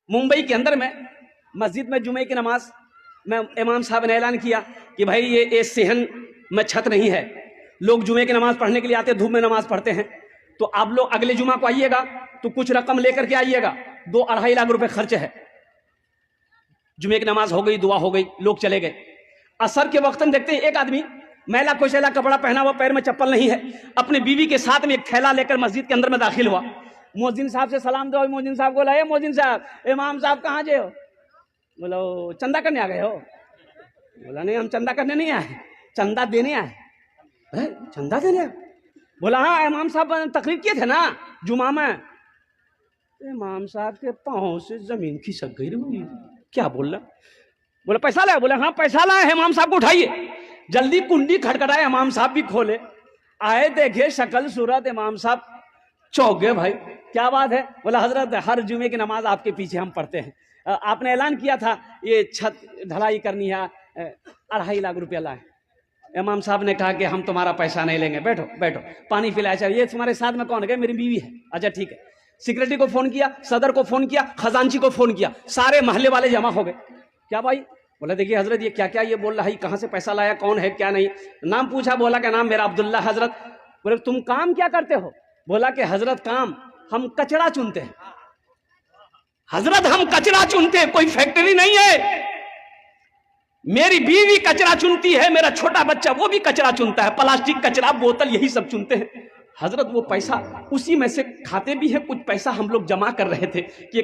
मुंबई के अंदर में मस्जिद में जुमे की नमाज में इमाम साहब ने ऐलान किया कि भाई ये सेहन में छत नहीं है, लोग जुमे की नमाज पढ़ने के लिए आते, धूप में नमाज पढ़ते हैं, तो आप लोग अगले जुमा को आइएगा तो कुछ रकम लेकर के आइएगा, 2-2.5 लाख रुपए खर्च है। जुमे की नमाज हो गई, दुआ हो गई, लोग चले गए। असर के वक्त में देखते हैं एक आदमी मैला कुचैला कपड़ा पहना हुआ, पैर में चप्पल नहीं है, अपने बीवी के साथ में एक थैला लेकर मस्जिद के अंदर में दाखिल हुआ। मोहजिन साहब से सलाम दो, मोहजिन साहब को लाए, मोहजिन साहब इमाम साहब कहाँ जे हो? बोलो चंदा करने आ गए हो? बोला नहीं, हम चंदा करने नहीं आए, चंदा देने आए। चंदा देने? बोला हाँ, इमाम साहब तकरीर किए थे ना जुमा में। इमाम साहब के पाँव से जमीन खिसक गई रे। क्या बोल रहा? बोला पैसा लाया? बोले हाँ पैसा लाया, इमाम साहब को उठाइए। जल्दी कुंडी खटखटाए, इमाम साहब भी खोले, आए देखे शक्ल सूरत, इमाम साहब चौंक गए। भाई क्या बात है? बोला हजरत हर जुमे की नमाज आपके पीछे हम पढ़ते हैं, आपने ऐलान किया था ये छत ढलाई करनी है, 2.5 लाख रुपया लाए। इमाम साहब ने कहा कि हम तुम्हारा पैसा नहीं लेंगे, बैठो बैठो, पानी पिलाया। चाहिए, ये तुम्हारे साथ में कौन है? मेरी बीवी है। अच्छा ठीक है। सेक्रेटरी को फोन किया, सदर को फोन किया, खजांची को फोन किया, सारे मोहल्ले वाले जमा हो गए। क्या भाई? बोला देखिए हजरत ये क्या क्या ये बोल रहा है, कहाँ से पैसा लाया, कौन है क्या नहीं। नाम पूछा, बोला क्या नाम मेरा अब्दुल्ला। हजरत बोले तुम काम क्या करते हो? बोला कि हजरत काम हम कचरा चुनते हैं। हजरत हम कचरा चुनते हैं, कोई फैक्ट्री नहीं है। मेरी बीवी कचरा चुनती है, मेरा छोटा बच्चा वो भी कचरा चुनता है, प्लास्टिक कचरा बोतल यही सब चुनते हैं। हजरत वो पैसा उसी में से खाते भी है, कुछ पैसा हम लोग जमा कर रहे थे कि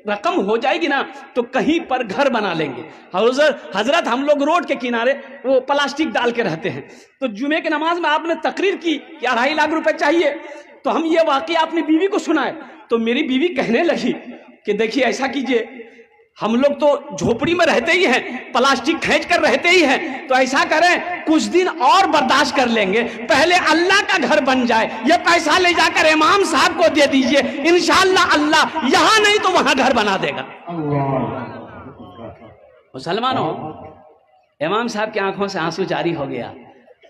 रकम हो जाएगी ना तो कहीं पर घर बना लेंगे। हजरत हम लोग रोड के किनारे वो प्लास्टिक डाल के रहते हैं। तो जुमे की नमाज में आपने तकरीर की कि 2.5 लाख रुपए चाहिए, तो हम ये वाकया अपनी बीवी को सुनाए। तो मेरी बीवी कहने लगी कि देखिए ऐसा कीजिए, हम लोग तो झोपड़ी में रहते ही हैं, प्लास्टिक खींच कर रहते ही हैं, तो ऐसा करें कुछ दिन और बर्दाश्त कर लेंगे, पहले अल्लाह का घर बन जाए, ये पैसा ले जाकर इमाम साहब को दे दीजिए, इंशाअल्लाह अल्लाह यहां नहीं तो वहां घर बना देगा। मुसलमानों, इमाम साहब की आंखों से आंसू जारी हो गया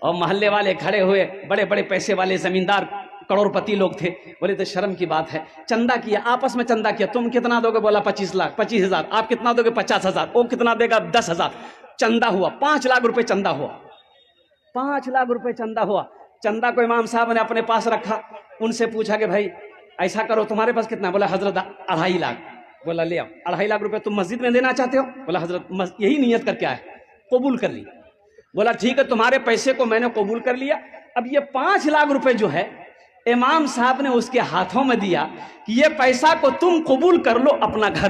और मोहल्ले वाले खड़े हुए, बड़े बड़े पैसे वाले जमींदार करोड़पति लोग थे। बोले तो शर्म की बात है, चंदा किया, आपस में चंदा किया, तुम कितना दोगे? बोला 25 लाख, 25,000। आप कितना दोगे? 50,000। वो कितना देगा? 10,000। चंदा हुआ 5 लाख रुपए, चंदा हुआ 5 लाख रुपए चंदा हुआ। चंदा को इमाम साहब ने अपने पास रखा, उनसे पूछा कि भाई ऐसा करो, तुम्हारे पास कितना? बोला हजरत 2.5 लाख। बोला ले आओ, 2.5 लाख रुपए तुम मस्जिद में देना चाहते हो? बोला हजरत यही नियत करके आए, कबूल कर ली। बोला ठीक है, तुम्हारे पैसे को मैंने कबूल कर लिया। अब ये 5 लाख रुपए जो है इमाम साहब ने उसके हाथों में दिया कि ये पैसा को तुम कबूल कर लो, अपना घर